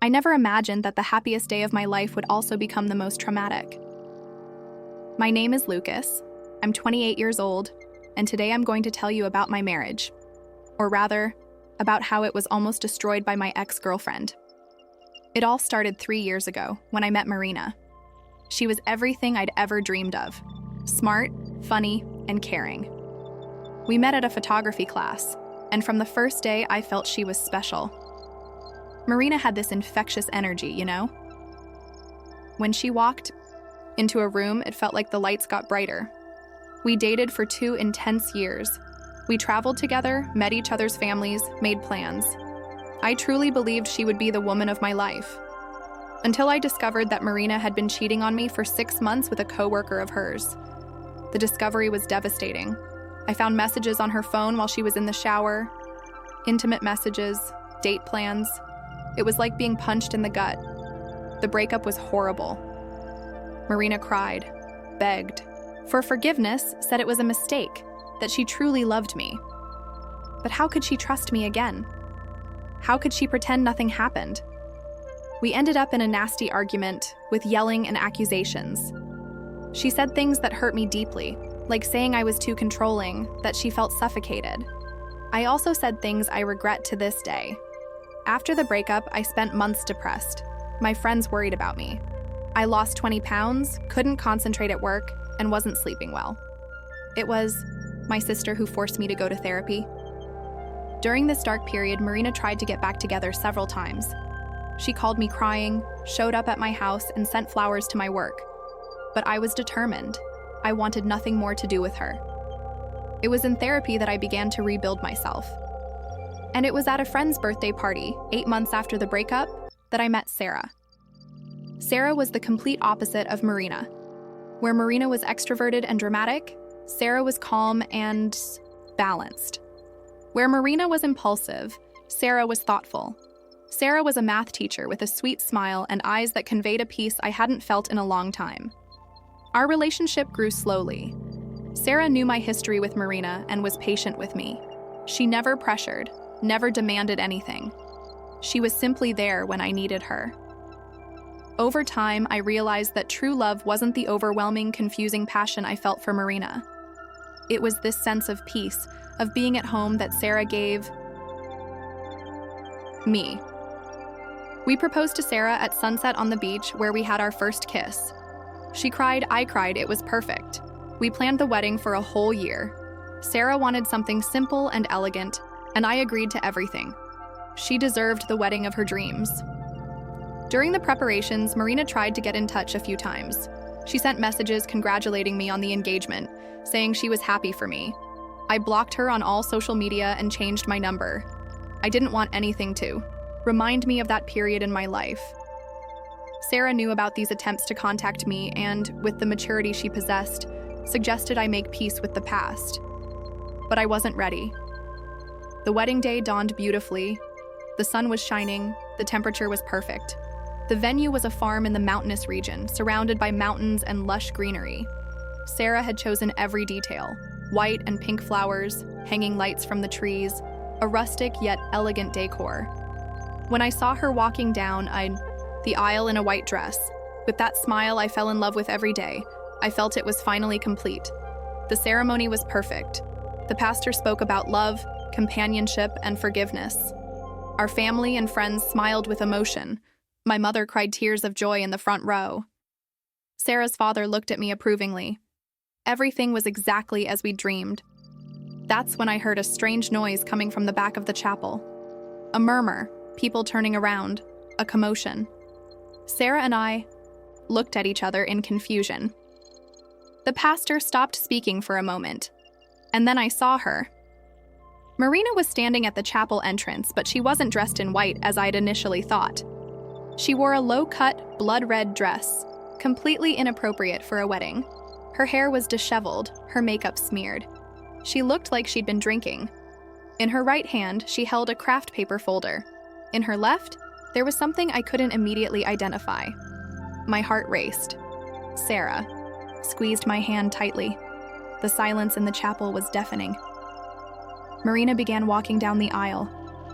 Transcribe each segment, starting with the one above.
I never imagined that the happiest day of my life would also become the most traumatic. My name is Lucas. I'm 28 years old, and today I'm going to tell you about my marriage. Or rather, about how it was almost destroyed by my ex-girlfriend. It all started 3 years ago when I met Marina. She was everything I'd ever dreamed of. Smart, funny, and caring. We met at a photography class, and from the first day I felt she was special. Marina had this infectious energy, you know? When she walked into a room, it felt like the lights got brighter. We dated for 2 intense years. We traveled together, met each other's families, made plans. I truly believed she would be the woman of my life. Until I discovered that Marina had been cheating on me for 6 months with a coworker of hers. The discovery was devastating. I found messages on her phone while she was in the shower, intimate messages, date plans. It was like being punched in the gut. The breakup was horrible. Marina cried, begged, for forgiveness, said it was a mistake, that she truly loved me. But how could she trust me again? How could she pretend nothing happened? We ended up in a nasty argument with yelling and accusations. She said things that hurt me deeply, like saying I was too controlling, that she felt suffocated. I also said things I regret to this day. After the breakup, I spent months depressed. My friends worried about me. I lost 20 pounds, couldn't concentrate at work, and wasn't sleeping well. It was my sister who forced me to go to therapy. During this dark period, Marina tried to get back together several times. She called me crying, showed up at my house, and sent flowers to my work. But I was determined. I wanted nothing more to do with her. It was in therapy that I began to rebuild myself. And it was at a friend's birthday party, 8 months after the breakup, that I met Sarah. Sarah was the complete opposite of Marina. Where Marina was extroverted and dramatic, Sarah was calm and balanced. Where Marina was impulsive, Sarah was thoughtful. Sarah was a math teacher with a sweet smile and eyes that conveyed a peace I hadn't felt in a long time. Our relationship grew slowly. Sarah knew my history with Marina and was patient with me. She never pressured, never demanded anything. She was simply there when I needed her. Over time, I realized that true love wasn't the overwhelming, confusing passion I felt for Marina. It was this sense of peace, of being at home that Sarah gave me. We proposed to Sarah at sunset on the beach where we had our first kiss. She cried, I cried, it was perfect. We planned the wedding for a whole year. Sarah wanted something simple and elegant, and I agreed to everything. She deserved the wedding of her dreams. During the preparations, Marina tried to get in touch a few times. She sent messages congratulating me on the engagement, saying she was happy for me. I blocked her on all social media and changed my number. I didn't want anything to remind me of that period in my life. Sarah knew about these attempts to contact me and, with the maturity she possessed, suggested I make peace with the past. But I wasn't ready. The wedding day dawned beautifully. The sun was shining, the temperature was perfect. The venue was a farm in the mountainous region, surrounded by mountains and lush greenery. Sarah had chosen every detail: white and pink flowers, hanging lights from the trees, a rustic yet elegant decor. When I saw her walking down the aisle in a white dress, with that smile I fell in love with every day, I felt it was finally complete. The ceremony was perfect. The pastor spoke about love, companionship, and forgiveness. Our family and friends smiled with emotion. My mother cried tears of joy in the front row. Sarah's father looked at me approvingly. Everything was exactly as we dreamed. That's when I heard a strange noise coming from the back of the chapel. A murmur, people turning around, a commotion. Sarah and I looked at each other in confusion. The pastor stopped speaking for a moment, and then I saw her. Marina was standing at the chapel entrance, but she wasn't dressed in white as I'd initially thought. She wore a low-cut, blood-red dress, completely inappropriate for a wedding. Her hair was disheveled, her makeup smeared. She looked like she'd been drinking. In her right hand, she held a craft paper folder. In her left, there was something I couldn't immediately identify. My heart raced. Sarah squeezed my hand tightly. The silence in the chapel was deafening. Marina began walking down the aisle,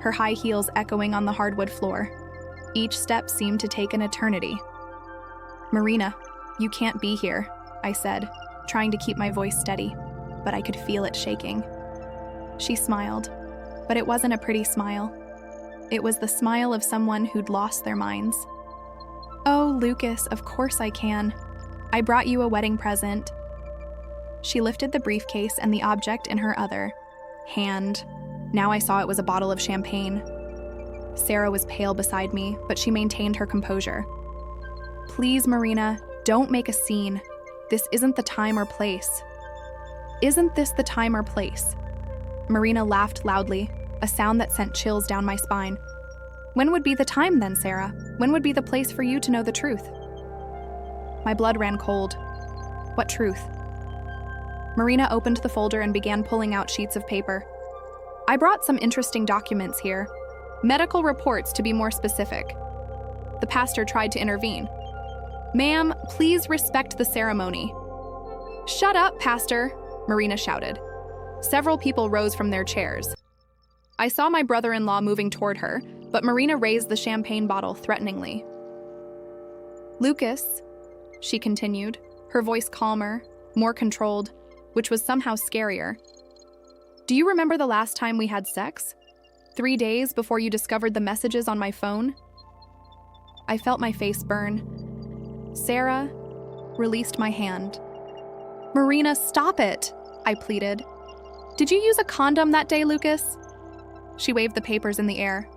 her high heels echoing on the hardwood floor. Each step seemed to take an eternity. "Marina, you can't be here," I said, trying to keep my voice steady, but I could feel it shaking. She smiled, but it wasn't a pretty smile. It was the smile of someone who'd lost their minds. "Oh, Lucas, of course I can. I brought you a wedding present." She lifted the briefcase and the object in her other hand. Now I saw it was a bottle of champagne. Sarah was pale beside me, but she maintained her composure. "Please, Marina, don't make a scene. This isn't the time or place." "Isn't this the time or place?" Marina laughed loudly, a sound that sent chills down my spine. "When would be the time then, Sarah? When would be the place for you to know the truth?" My blood ran cold. What truth? Marina opened the folder and began pulling out sheets of paper. "I brought some interesting documents here. Medical reports, to be more specific." The pastor tried to intervene. "Ma'am, please respect the ceremony." "Shut up, Pastor," Marina shouted. Several people rose from their chairs. I saw my brother-in-law moving toward her, but Marina raised the champagne bottle threateningly. "Lucas," she continued, her voice calmer, more controlled, which was somehow scarier. "Do you remember the last time we had sex? 3 days before you discovered the messages on my phone?" I felt my face burn. Sarah released my hand. "Marina, stop it," I pleaded. "Did you use a condom that day, Lucas?" She waved the papers in the air.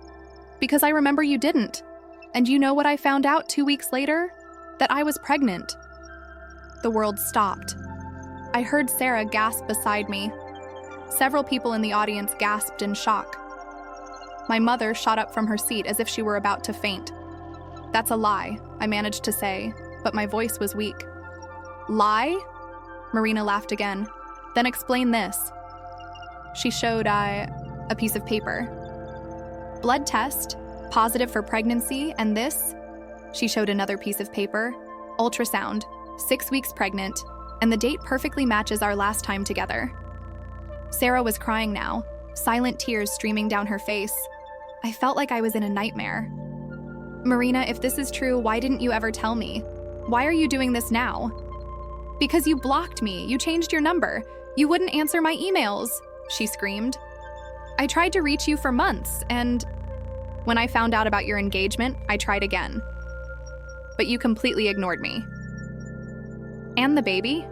"Because I remember you didn't. And you know what I found out 2 weeks later? That I was pregnant." The world stopped. I heard Sarah gasp beside me. Several people in the audience gasped in shock. My mother shot up from her seat as if she were about to faint. "That's a lie," I managed to say, but my voice was weak. "Lie?" Marina laughed again. "Then explain this." She showed a piece of paper. "Blood test, positive for pregnancy, and this," she showed another piece of paper, "ultrasound, 6 weeks pregnant, and the date perfectly matches our last time together." Sarah was crying now, silent tears streaming down her face. I felt like I was in a nightmare. "Marina, if this is true, why didn't you ever tell me? Why are you doing this now?" "Because you blocked me, you changed your number, you wouldn't answer my emails," she screamed. "I tried to reach you for months, and when I found out about your engagement, I tried again. But you completely ignored me." "And the baby?"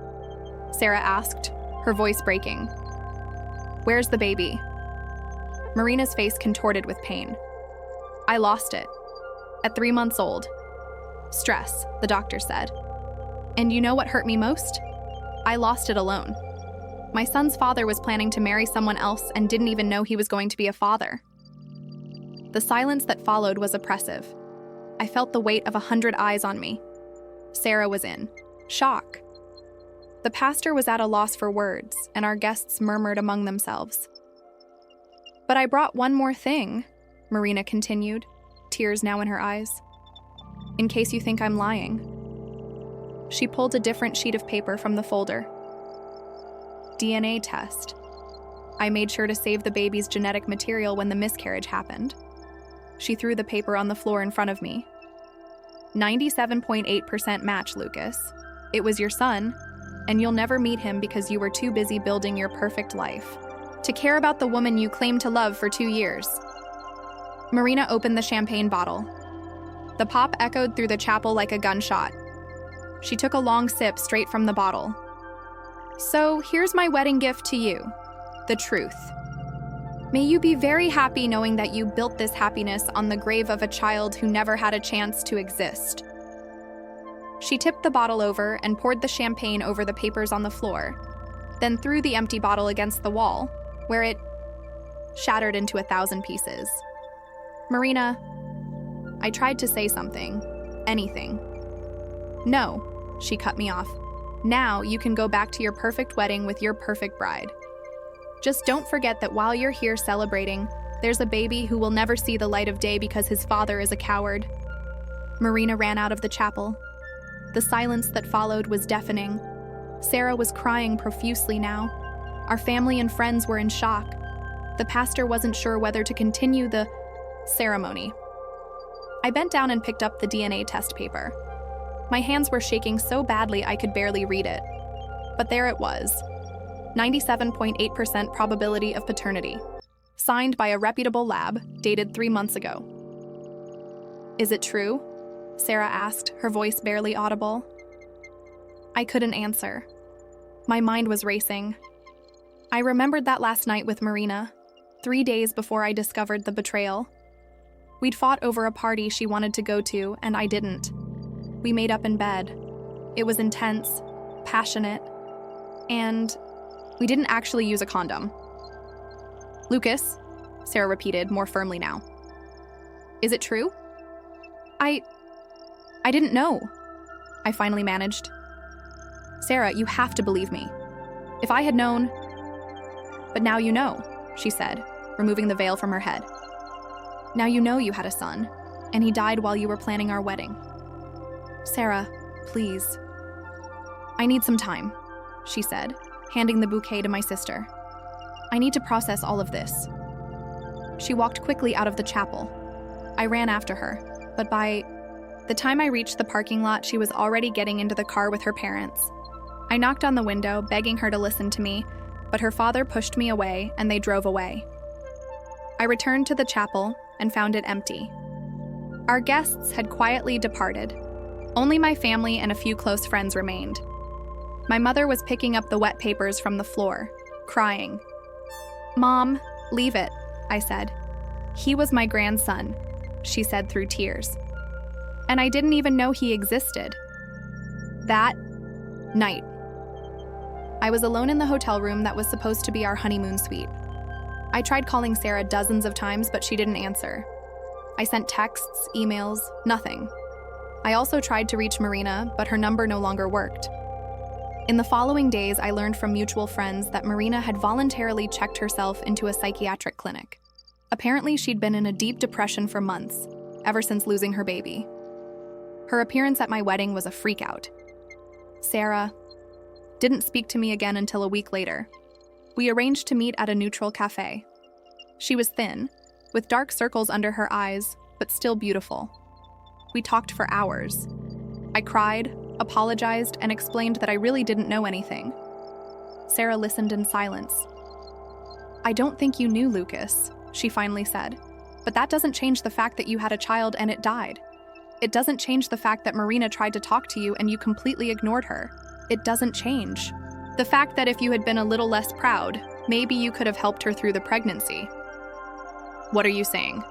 Sarah asked, her voice breaking. "Where's the baby?" Marina's face contorted with pain. "I lost it. At 3 months old. Stress," the doctor said. "And you know what hurt me most? I lost it alone. My son's father was planning to marry someone else and didn't even know he was going to be a father." The silence that followed was oppressive. I felt the weight of 100 eyes on me. Sarah was in shock. The pastor was at a loss for words, and our guests murmured among themselves. "But I brought one more thing," Marina continued, tears now in her eyes. "In case you think I'm lying." She pulled a different sheet of paper from the folder. "DNA test. I made sure to save the baby's genetic material when the miscarriage happened." She threw the paper on the floor in front of me. 97.8% match, Lucas. It was your son, and you'll never meet him because you were too busy building your perfect life to care about the woman you claimed to love for 2 years. Marina opened the champagne bottle. The pop echoed through the chapel like a gunshot. She took a long sip straight from the bottle. "So here's my wedding gift to you, the truth. May you be very happy knowing that you built this happiness on the grave of a child who never had a chance to exist." She tipped the bottle over and poured the champagne over the papers on the floor, then threw the empty bottle against the wall, where it shattered into 1,000 pieces. "Marina," I tried to say something, anything. "No," she cut me off. "Now you can go back to your perfect wedding with your perfect bride. Just don't forget that while you're here celebrating, there's a baby who will never see the light of day because his father is a coward." Marina ran out of the chapel. The silence that followed was deafening. Sarah was crying profusely now. Our family and friends were in shock. The pastor wasn't sure whether to continue the ceremony. I bent down and picked up the DNA test paper. My hands were shaking so badly I could barely read it. But there it was. 97.8% probability of paternity. Signed by a reputable lab, dated 3 months ago. Is it true? Sarah asked, her voice barely audible. I couldn't answer. My mind was racing. I remembered that last night with Marina, 3 days before I discovered the betrayal. We'd fought over a party she wanted to go to, and I didn't. We made up in bed. It was intense, passionate, and we didn't actually use a condom. Lucas, Sarah repeated, more firmly now. Is it true? I didn't know. I finally managed. Sarah, you have to believe me. If I had known... But now you know, she said, removing the veil from her head. Now you know you had a son, and he died while you were planning our wedding. Sarah, please. I need some time, she said, handing the bouquet to my sister. I need to process all of this. She walked quickly out of the chapel. I ran after her, but by the time I reached the parking lot, she was already getting into the car with her parents. I knocked on the window, begging her to listen to me, but her father pushed me away, and they drove away. I returned to the chapel and found it empty. Our guests had quietly departed. Only my family and a few close friends remained. My mother was picking up the wet papers from the floor, crying. Mom, leave it, I said. He was my grandson, she said through tears. And I didn't even know he existed. That night, I was alone in the hotel room that was supposed to be our honeymoon suite. I tried calling Sarah dozens of times, but she didn't answer. I sent texts, emails, nothing. I also tried to reach Marina, but her number no longer worked. In the following days, I learned from mutual friends that Marina had voluntarily checked herself into a psychiatric clinic. Apparently, she'd been in a deep depression for months, ever since losing her baby. Her appearance at my wedding was a freakout. Sarah didn't speak to me again until a week later. We arranged to meet at a neutral cafe. She was thin, with dark circles under her eyes, but still beautiful. We talked for hours. I cried, apologized, and explained that I really didn't know anything. Sarah listened in silence. I don't think you knew, Lucas, she finally said. But that doesn't change the fact that you had a child and it died. It doesn't change the fact that Marina tried to talk to you and you completely ignored her. It doesn't change the fact that if you had been a little less proud, maybe you could have helped her through the pregnancy. What are you saying?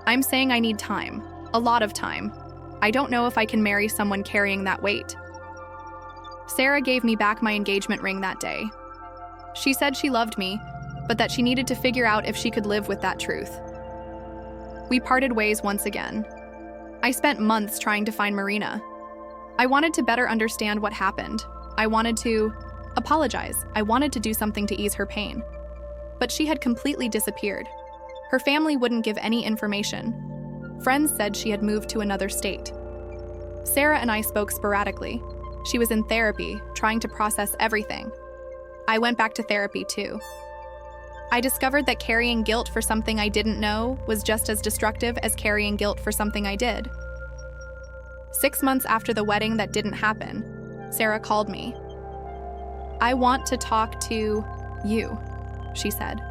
I'm saying I need time. A lot of time. I don't know if I can marry someone carrying that weight. Sarah gave me back my engagement ring that day. She said she loved me, but that she needed to figure out if she could live with that truth. We parted ways once again. I spent months trying to find Marina. I wanted to better understand what happened. I wanted to apologize. I wanted to do something to ease her pain. But she had completely disappeared. Her family wouldn't give any information. Friends said she had moved to another state. Sarah and I spoke sporadically. She was in therapy, trying to process everything. I went back to therapy too. I discovered that carrying guilt for something I didn't know was just as destructive as carrying guilt for something I did. 6 months after the wedding that didn't happen, Sarah called me. I want to talk to you, she said.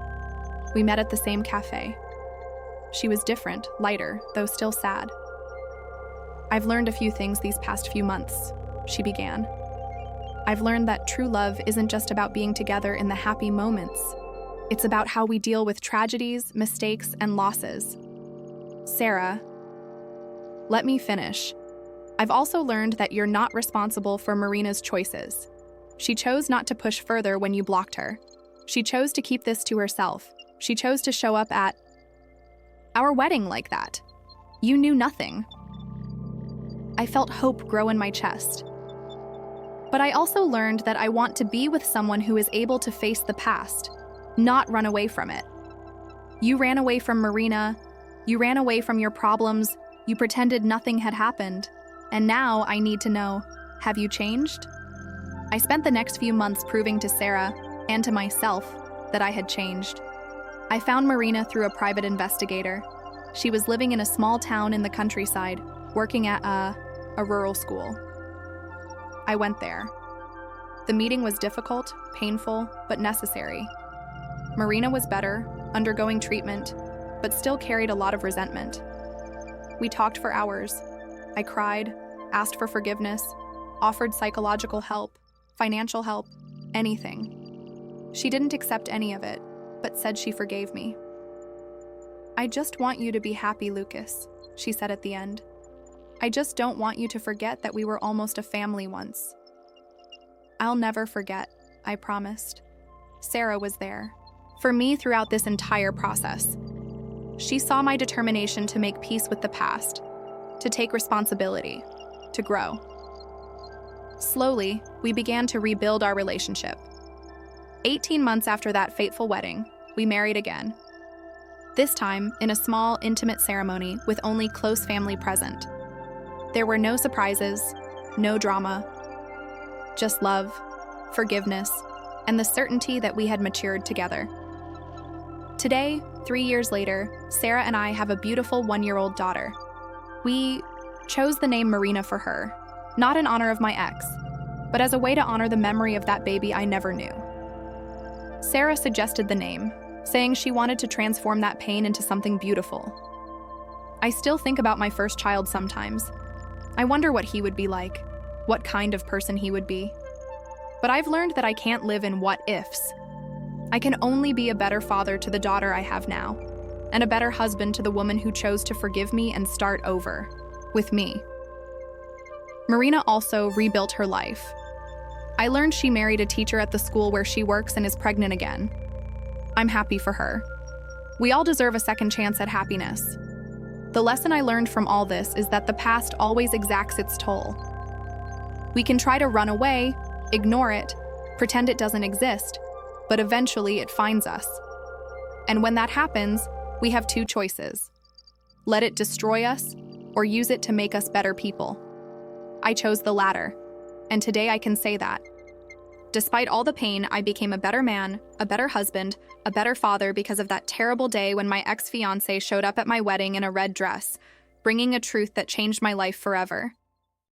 We met at the same cafe. She was different, lighter, though still sad. I've learned a few things these past few months, she began. I've learned that true love isn't just about being together in the happy moments. It's about how we deal with tragedies, mistakes, and losses. Sarah, let me finish. I've also learned that you're not responsible for Marina's choices. She chose not to push further when you blocked her. She chose to keep this to herself. She chose to show up at our wedding like that. You knew nothing. I felt hope grow in my chest. But I also learned that I want to be with someone who is able to face the past, not run away from it. You ran away from Marina. You ran away from your problems. You pretended nothing had happened. And now I need to know, have you changed? I spent the next few months proving to Sarah and to myself that I had changed. I found Marina through a private investigator. She was living in a small town in the countryside, working at a rural school. I went there. The meeting was difficult, painful, but necessary. Marina was better, undergoing treatment, but still carried a lot of resentment. We talked for hours. I cried, asked for forgiveness, offered psychological help, financial help, anything. She didn't accept any of it, but said she forgave me. "I just want you to be happy, Lucas," she said at the end. "I just don't want you to forget that we were almost a family once." "I'll never forget," I promised. Sarah was there, for me throughout this entire process. She saw my determination to make peace with the past, to take responsibility, to grow. Slowly, we began to rebuild our relationship. 18 months after that fateful wedding, we married again. This time, in a small, intimate ceremony with only close family present. There were no surprises, no drama, just love, forgiveness, and the certainty that we had matured together. Today, 3 years later, Sarah and I have a beautiful 1-year-old daughter. We chose the name Marina for her, not in honor of my ex, but as a way to honor the memory of that baby I never knew. Sarah suggested the name, saying she wanted to transform that pain into something beautiful. I still think about my first child sometimes. I wonder what he would be like, what kind of person he would be. But I've learned that I can't live in what-ifs. I can only be a better father to the daughter I have now, and a better husband to the woman who chose to forgive me and start over, with me. Marina also rebuilt her life. I learned she married a teacher at the school where she works and is pregnant again. I'm happy for her. We all deserve a second chance at happiness. The lesson I learned from all this is that the past always exacts its toll. We can try to run away, ignore it, pretend it doesn't exist, but eventually it finds us. And when that happens, we have 2 choices. Let it destroy us, or use it to make us better people. I chose the latter, and today I can say that. Despite all the pain, I became a better man, a better husband, a better father because of that terrible day when my ex-fiancé showed up at my wedding in a red dress, bringing a truth that changed my life forever.